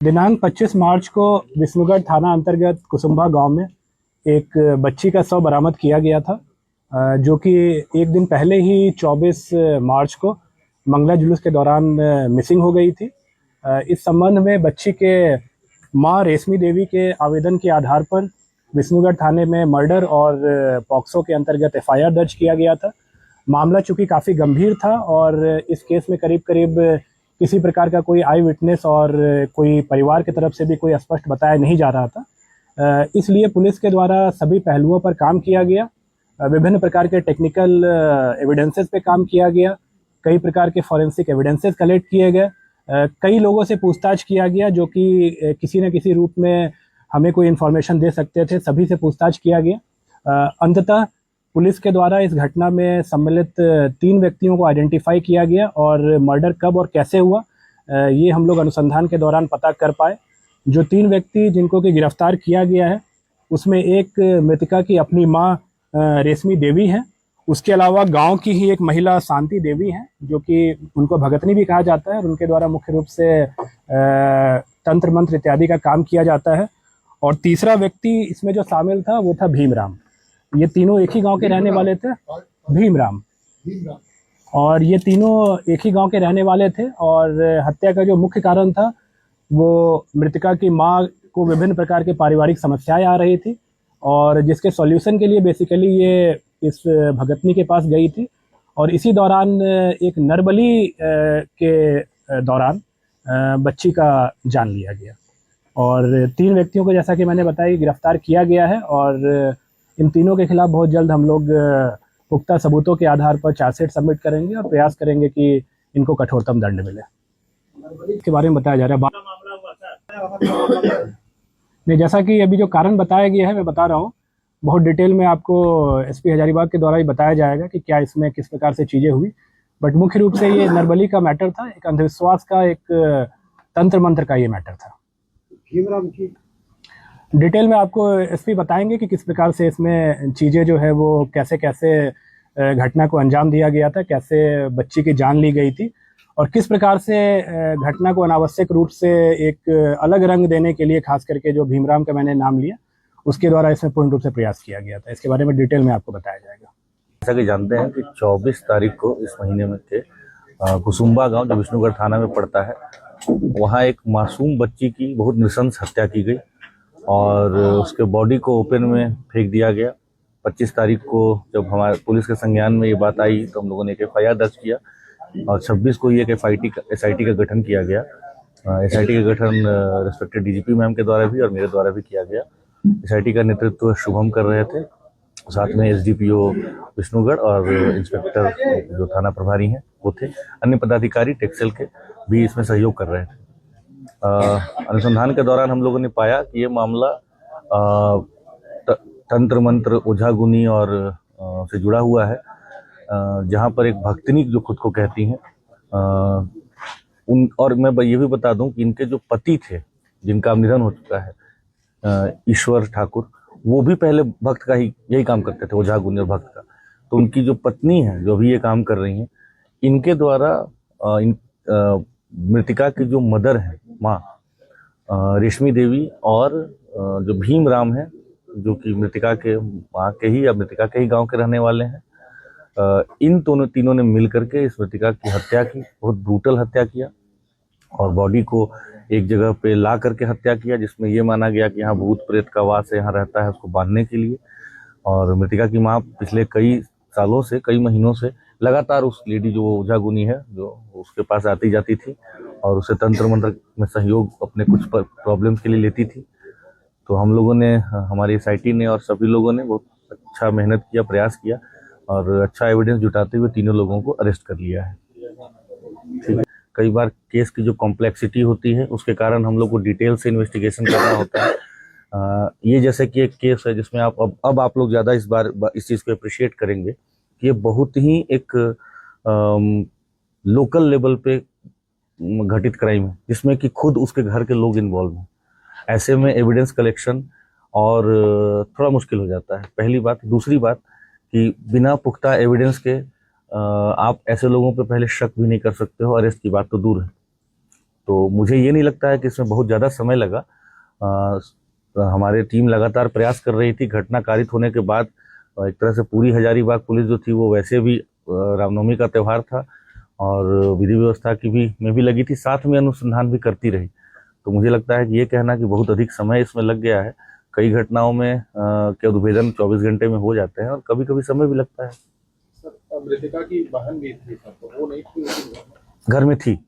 दिनांक 25 मार्च को विष्णुगढ़ थाना अंतर्गत कुसुम्भा गांव में एक बच्ची का शव बरामद किया गया था, जो कि एक दिन पहले ही 24 मार्च को मंगला जुलूस के दौरान मिसिंग हो गई थी। इस संबंध में बच्ची के मां रेशमी देवी के आवेदन के आधार पर विष्णुगढ़ थाने में मर्डर और पॉक्सो के अंतर्गत एफआईआर दर्ज किया गया था। मामला चूँकि काफ़ी गंभीर था और इस केस में करीब करीब किसी प्रकार का कोई आई विटनेस और कोई परिवार की तरफ से भी कोई स्पष्ट बताया नहीं जा रहा था, इसलिए पुलिस के द्वारा सभी पहलुओं पर काम किया गया। विभिन्न प्रकार के टेक्निकल एविडेंसेस पे काम किया गया, कई प्रकार के फॉरेंसिक एविडेंसेस कलेक्ट किए गए, कई लोगों से पूछताछ किया गया जो कि किसी न किसी रूप में हमें कोई इन्फॉर्मेशन दे सकते थे, सभी से पूछताछ किया गया। अंततः पुलिस के द्वारा इस घटना में सम्मिलित 3 व्यक्तियों को आइडेंटिफाई किया गया और मर्डर कब और कैसे हुआ ये हम लोग अनुसंधान के दौरान पता कर पाए। जो 3 व्यक्ति जिनको कि गिरफ्तार किया गया है उसमें एक मृतका की अपनी मां रेशमी देवी है, उसके अलावा गांव की ही एक महिला शांति देवी है जो कि उनको भगतनी भी कहा जाता है और उनके द्वारा मुख्य रूप से तंत्र मंत्र इत्यादि का काम किया जाता है। और तीसरा व्यक्ति इसमें जो शामिल था वो था भीमराम। ये तीनों एक ही गांव के रहने वाले थे, भीमराम। और ये तीनों एक ही गांव के रहने वाले थे और हत्या का जो मुख्य कारण था वो मृतका की मां को विभिन्न प्रकार के पारिवारिक समस्याएं आ रही थी और जिसके सॉल्यूशन के लिए बेसिकली ये इस भगतनी के पास गई थी। और इसी दौरान एक नरबली के दौरान बच्ची का जान लिया गया और 3 व्यक्तियों को जैसा कि मैंने बताया गिरफ्तार किया गया है और इन तीनों के खिलाफ बहुत जल्द हम लोग पुख्ता सबूतों के आधार पर चार्जशीट सबमिट करेंगे और प्रयास करेंगे कि इनको कठोरतम दंड मिले। इसके बारे में बताया जा रहा है नहीं, जैसा कि अभी जो कारण बताया गया है मैं बता रहा हूँ, बहुत डिटेल में आपको एसपी हजारीबाग के द्वारा ही बताया जाएगा कि क्या इसमें किस प्रकार से चीज़ें हुई। बट मुख्य रूप से ये नरबली का मैटर था, एक अंधविश्वास का, एक तंत्र मंत्र का ये मैटर था। डिटेल में आपको एसपी बताएंगे कि किस प्रकार से इसमें चीज़ें जो है वो कैसे कैसे घटना को अंजाम दिया गया था, कैसे बच्ची की जान ली गई थी और किस प्रकार से घटना को अनावश्यक रूप से एक अलग रंग देने के लिए खास करके जो भीमराम का मैंने नाम लिया उसके द्वारा इसमें पूर्ण रूप से प्रयास किया गया था। इसके बारे में डिटेल में आपको बताया जाएगा। जैसा कि जानते हैं कि 24 तारीख को इस महीने में के कुसुम्भा गांव जो विष्णुगढ़ थाना में पड़ता है, वहाँ एक मासूम बच्ची की बहुत नृशंस हत्या की गई और उसके बॉडी को ओपन में फेंक दिया गया। 25 तारीख को जब हमारे पुलिस के संज्ञान में ये बात आई तो हम लोगों ने एक एफआईआर दर्ज किया और 26 को ही एक एसआईटी का गठन किया गया। एसआईटी का गठन रिस्पेक्टेड डीजीपी मैम के द्वारा भी और मेरे द्वारा भी किया गया। एसआईटी का नेतृत्व शुभम कर रहे थे, साथ में एसडीपीओ विष्णुगढ़ और इंस्पेक्टर जो थाना प्रभारी हैं वो थे, अन्य पदाधिकारी टेक्सel के भी इसमें सहयोग कर रहे थे। अनुसंधान के दौरान हम लोगों ने पाया कि ये मामला तंत्र मंत्र ओझागुनी और से जुड़ा हुआ है, जहाँ पर एक भक्तनी जो खुद को कहती हैं और मैं ये भी बता दूं कि इनके जो पति थे जिनका निधन हो चुका है, ईश्वर ठाकुर, वो भी पहले भक्त का ही यही काम करते थे, ओझागुनी और भक्त का। तो उनकी जो पत्नी है जो भी ये काम कर रही हैं, इनके द्वारा मृतिका की जो मदर है माँ रेशमी देवी और जो भीमराम है जो कि मृतिका के माँ के ही या मृतिका के ही गांव के रहने वाले हैं, इन तीनों ने मिल करके इस मृतिका की हत्या की, बहुत ब्रूटल हत्या किया और बॉडी को एक जगह पे ला करके हत्या किया, जिसमें ये माना गया कि यहाँ भूत प्रेत का वास यहाँ रहता है उसको बांधने के लिए। और मृतिका की माँ पिछले कई सालों से, कई महीनों से लगातार उस लेडी जो ओझागुनी है जो उसके पास आती जाती थी और उसे तंत्र मंत्र में सहयोग अपने कुछ प्रॉब्लम्स के लिए लेती थी। तो हम लोगों ने, हमारी एसआईटी ने और सभी लोगों ने बहुत अच्छा मेहनत किया, प्रयास किया और अच्छा एविडेंस जुटाते हुए तीनों लोगों को अरेस्ट कर लिया है। ठीक है, कई बार केस की जो कॉम्प्लेक्सिटी होती है उसके कारण हम लोग को डिटेल से इन्वेस्टिगेशन करना होता है। ये जैसे कि एक केस है जिसमें अब आप लोग ज़्यादा इस बार इस चीज़ को अप्रिशिएट करेंगे कि ये बहुत ही एक लोकल लेवल पे घटित क्राइम है जिसमें कि खुद उसके घर के लोग इन्वॉल्व हैं। ऐसे में एविडेंस कलेक्शन और थोड़ा मुश्किल हो जाता है, पहली बात। दूसरी बात कि बिना पुख्ता एविडेंस के आप ऐसे लोगों पे पहले शक भी नहीं कर सकते हो, अरेस्ट की बात तो दूर है। तो मुझे ये नहीं लगता है कि इसमें बहुत ज़्यादा समय लगा। हमारी टीम लगातार प्रयास कर रही थी। घटना कारित होने के बाद एक तरह से पूरी हजारीबाग पुलिस जो थी वो वैसे भी रामनवमी का त्यौहार था और विधि व्यवस्था की भी में भी लगी थी, साथ में अनुसंधान भी करती रही। तो मुझे लगता है कि ये कहना कि बहुत अधिक समय इसमें लग गया है, कई घटनाओं में के उद्भेदन 24 घंटे में हो जाते हैं और कभी कभी समय भी लगता है। सर, मृतका की बहन भी थी सर, तो वो नहीं थी उसकी घर में? घर में थी,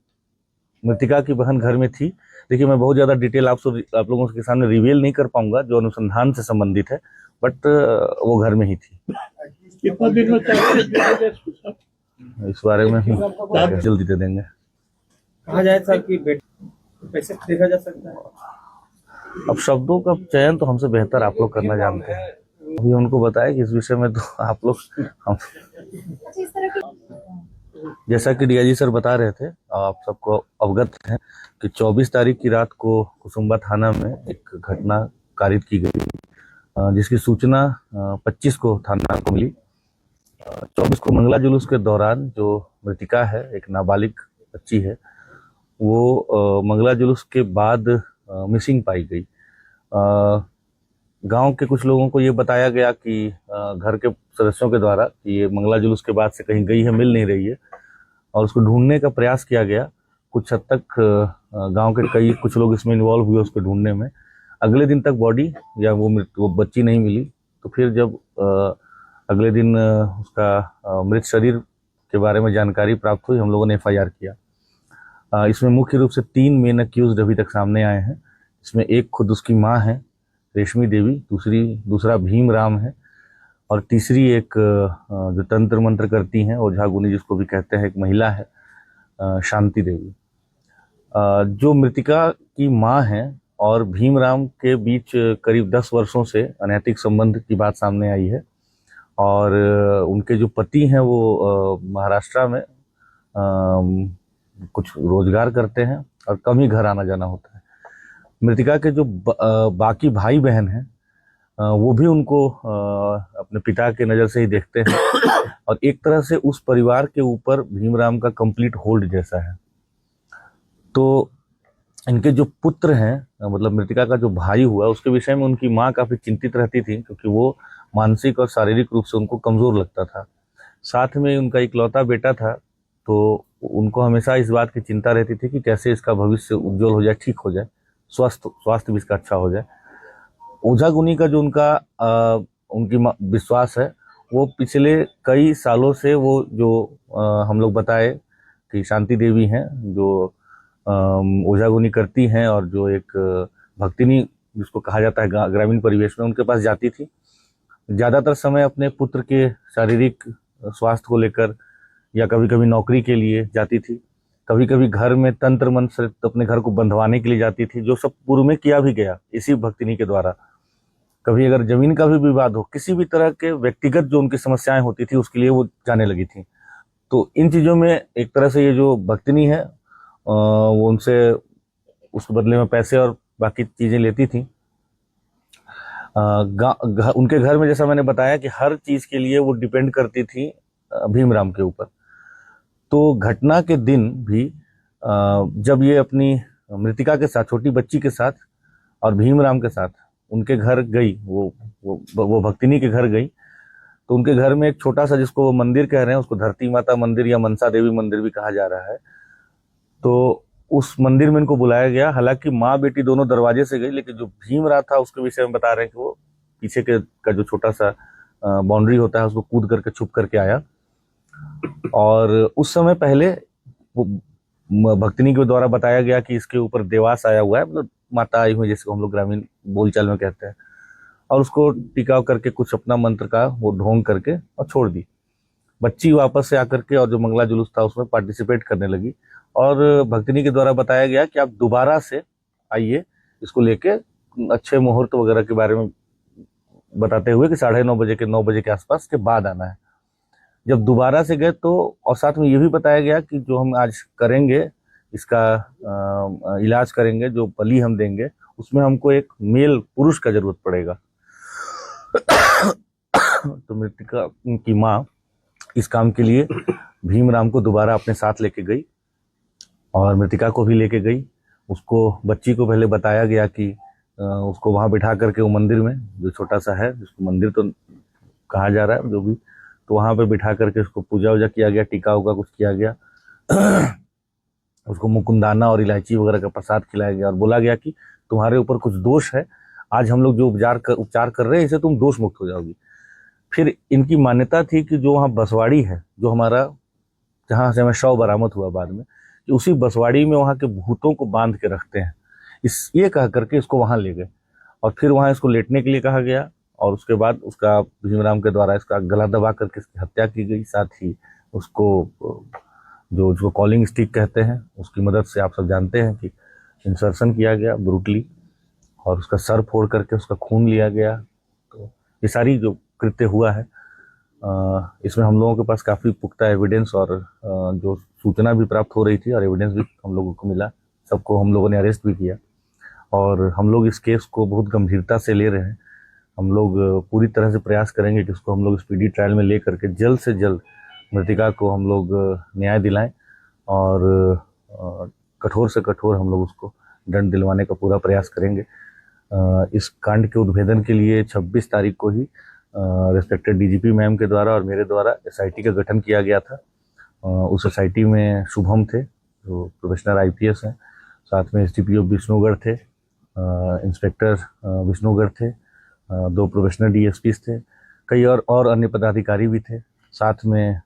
मृतिका की बहन घर में थी। देखिए, मैं बहुत ज़्यादा डिटेल आप लोगों के सामने रिवील नहीं कर पाऊंगा जो अनुसंधान से संबंधित है, बट वो घर में ही थी। कितना दिन में चाहिए इस बारे में जल्दी दे देंगे। कहा जाए सर कि कैसे देखा जा सकता है? अब शब्दों का चयन तो हमसे बेहतर आप लोग करना जानते हैं। अभी उनको बताया कि इस विषय में तो आप लोग हम जैसा कि डीआईजी सर बता रहे थे, आप सबको अवगत हैं कि 24 तारीख की रात को कुसुम्बा थाना में एक घटना कारित की गई, जिसकी सूचना 25 को थाना को मिली। 24 को मंगला जुलूस के दौरान जो मृतिका है, एक नाबालिग बच्ची है, वो मंगला जुलूस के बाद मिसिंग पाई गई। गांव के कुछ लोगों को ये बताया गया कि घर के सदस्यों के द्वारा कि ये मंगला जुलूस के बाद से कहीं गई है, मिल नहीं रही है, और उसको ढूंढने का प्रयास किया गया। कुछ हद तक गांव के कुछ लोग इसमें इन्वॉल्व हुए उसको ढूंढने में। अगले दिन तक बॉडी या वो बच्ची नहीं मिली। तो फिर जब अगले दिन उसका मृत शरीर के बारे में जानकारी प्राप्त हुई, हम लोगों ने FIR किया। इसमें मुख्य रूप से 3 मेन अक्यूज्ड अभी तक सामने आए हैं। इसमें एक खुद उसकी माँ है रेशमी देवी, दूसरा भीम राम है, और तीसरी एक जो तंत्र मंत्र करती हैं, ओझा गुनी जिसको भी कहते हैं, एक महिला है शांति देवी। जो मृतिका की माँ है और भीमराम के बीच करीब 10 वर्षों से अनैतिक संबंध की बात सामने आई है, और उनके जो पति हैं वो महाराष्ट्र में कुछ रोजगार करते हैं और कम ही घर आना जाना होता है। मृतिका के जो बाकी भाई बहन हैं वो भी उनको अपने पिता के नज़र से ही देखते हैं, और एक तरह से उस परिवार के ऊपर भीमराम का कंप्लीट होल्ड जैसा है। तो इनके जो पुत्र हैं, मतलब मृतिका का जो भाई हुआ, उसके विषय में उनकी माँ काफ़ी चिंतित रहती थी, क्योंकि वो मानसिक और शारीरिक रूप से उनको कमज़ोर लगता था। साथ में उनका इकलौता बेटा था, तो उनको हमेशा इस बात की चिंता रहती थी कि कैसे इसका भविष्य उज्जवल हो जाए, ठीक हो जाए, स्वास्थ्य भी इसका अच्छा हो जाए। ओझा गुनी का जो उनकी विश्वास है, वो पिछले कई सालों से वो जो हम लोग बताए कि शांति देवी हैं, जो ओझा गुनी करती हैं और जो एक भक्तिनी जिसको कहा जाता है ग्रामीण परिवेश में, उनके पास जाती थी। ज़्यादातर समय अपने पुत्र के शारीरिक स्वास्थ्य को लेकर या कभी कभी नौकरी के लिए जाती थी, कभी कभी घर में तंत्र मंत्र से अपने घर को बंधवाने के लिए जाती थी, जो सब पूर्व में किया भी गया इसी भक्तिनी के द्वारा। कभी अगर जमीन का भी विवाद हो, किसी भी तरह के व्यक्तिगत जो उनकी समस्याएं होती थी, उसके लिए वो जाने लगी थी। तो इन चीज़ों में एक तरह से ये जो भक्तिनी है वो उनसे उसके बदले में पैसे और बाकी चीज़ें लेती थी। उनके घर में, जैसा मैंने बताया, कि हर चीज़ के लिए वो डिपेंड करती थी भीमराम के ऊपर। तो घटना के दिन भी जब ये अपनी मृतिका के साथ, छोटी बच्ची के साथ और भीमराम के साथ उनके घर गई, वो भक्तिनी के घर गई, तो उनके घर में एक छोटा सा, जिसको वो मंदिर कह रहे हैं, उसको धरती माता मंदिर या मनसा देवी मंदिर भी कहा जा रहा है, तो उस मंदिर में इनको बुलाया गया। हालांकि माँ बेटी दोनों दरवाजे से गई, लेकिन जो भीमराव था उसके विषय में बता रहे हैं कि वो पीछे का जो छोटा सा बाउंड्री होता है, उसको कूद करके छुप करके आया। और उस समय पहले वो भक्तिनी के द्वारा बताया गया कि इसके ऊपर देवास आया हुआ है, मतलब माता आई हुई, जैसे हम लोग ग्रामीण बोलचाल में कहते हैं, और उसको टिकाव करके कुछ अपना मंत्र का वो ढोंग करके और छोड़ दी। बच्ची वापस से आकर के और जो मंगला जुलूस था उसमें पार्टिसिपेट करने लगी, और भक्तिनी के द्वारा बताया गया कि आप दोबारा से आइए, इसको लेके अच्छे मुहूर्त वगैरह के बारे में बताते हुए कि 9:30 बजे के 9 बजे के आसपास के बाद आना है। जब दोबारा से गए तो, और साथ में ये भी बताया गया कि जो हम आज करेंगे, इसका इलाज करेंगे, जो बलि हम देंगे, उसमें हमको एक मेल पुरुष का जरूरत पड़ेगा। तो मृतिका की माँ इस काम के लिए भीमराम को दोबारा अपने साथ लेके गई और मृतिका को भी लेके गई। उसको बच्ची को पहले बताया गया कि उसको वहाँ बिठा करके वो मंदिर में जो छोटा सा है, जिसको मंदिर तो कहा जा रहा है जो भी, तो वहाँ पे बिठा करके उसको पूजा वूजा किया गया, टीका उका कुछ किया गया। उसको मुकुंदाना और इलायची वगैरह का प्रसाद खिलाया गया और बोला गया कि तुम्हारे ऊपर कुछ दोष है, आज हम लोग जो उपचार कर रहे हैं इससे तुम दोष मुक्त हो जाओगी। फिर इनकी मान्यता थी कि जो वहाँ बसवाड़ी है, जो हमारा जहाँ से हमें शव बरामद हुआ बाद में, कि उसी बसवाड़ी में वहाँ के भूतों को बांध के रखते हैं, ये कह करके इसको वहाँ ले गए और फिर वहाँ इसको लेटने के लिए कहा गया और उसके बाद उसका भीमराम के द्वारा इसका गला दबा करके इसकी हत्या की गई। साथ ही उसको जो कॉलिंग स्टिक कहते हैं उसकी मदद से, आप सब जानते हैं कि इंसर्शन किया गया ब्रूटली और उसका सर फोड़ करके उसका खून लिया गया। तो ये सारी जो कृत्य हुआ है, इसमें हम लोगों के पास काफ़ी पुख्ता एविडेंस और जो सूचना भी प्राप्त हो रही थी और एविडेंस भी हम लोगों को मिला। सबको हम लोगों ने अरेस्ट भी किया और हम लोग इस केस को बहुत गंभीरता से ले रहे हैं। हम लोग पूरी तरह से प्रयास करेंगे कि उसको हम लोग स्पीडी ट्रायल में ले करके जल्द से जल्द मृतिका को हम लोग न्याय दिलाएं और कठोर से कठोर हम लोग उसको दंड दिलवाने का पूरा प्रयास करेंगे। इस कांड के उद्भेदन के लिए 26 तारीख को ही रिस्पेक्टेड डीजीपी मैम के द्वारा और मेरे द्वारा एसआईटी का गठन किया गया था। उस एसआईटी में शुभम थे जो प्रोफेशनल आईपीएस हैं, साथ में एसडीपीओ विष्णुगढ़ थे, इंस्पेक्टर विष्णुगढ़ थे, 2 प्रोफेशनल डीएसपीज थे, कई और अन्य पदाधिकारी भी थे। साथ में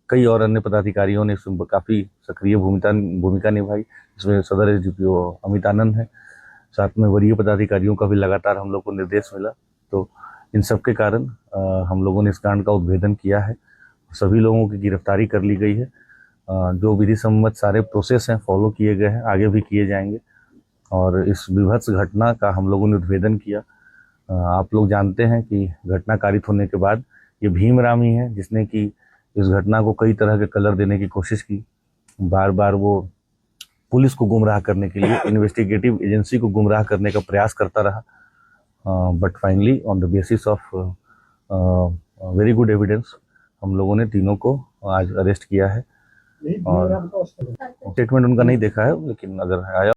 कई और अन्य पदाधिकारियों ने इसमें काफ़ी सक्रिय भूमिका निभाई। इसमें सदर एसडीपीओ अमित आनंद है, साथ में वरीय पदाधिकारियों का भी लगातार हम लोग को निर्देश मिला। तो इन सब के कारण हम लोगों ने इस कांड का उद्भेदन किया है, सभी लोगों की गिरफ्तारी कर ली गई है। जो विधि सम्मत सारे प्रोसेस हैं फॉलो किए गए हैं, आगे भी किए जाएंगे और इस विभत्स घटना का हम लोगों ने उद्भेदन किया। आप लोग जानते हैं कि घटना कारित होने के बाद ये भीमराम ही है जिसने कि इस घटना को कई तरह के कलर देने की कोशिश की। बार बार वो पुलिस को गुमराह करने के लिए, इन्वेस्टिगेटिव एजेंसी को गुमराह करने का प्रयास करता रहा, but finally on the basis of very good evidence हम लोगों ने तीनों को आज अरेस्ट किया है। और स्टेटमेंट उनका नहीं देखा है, लेकिन अगर आया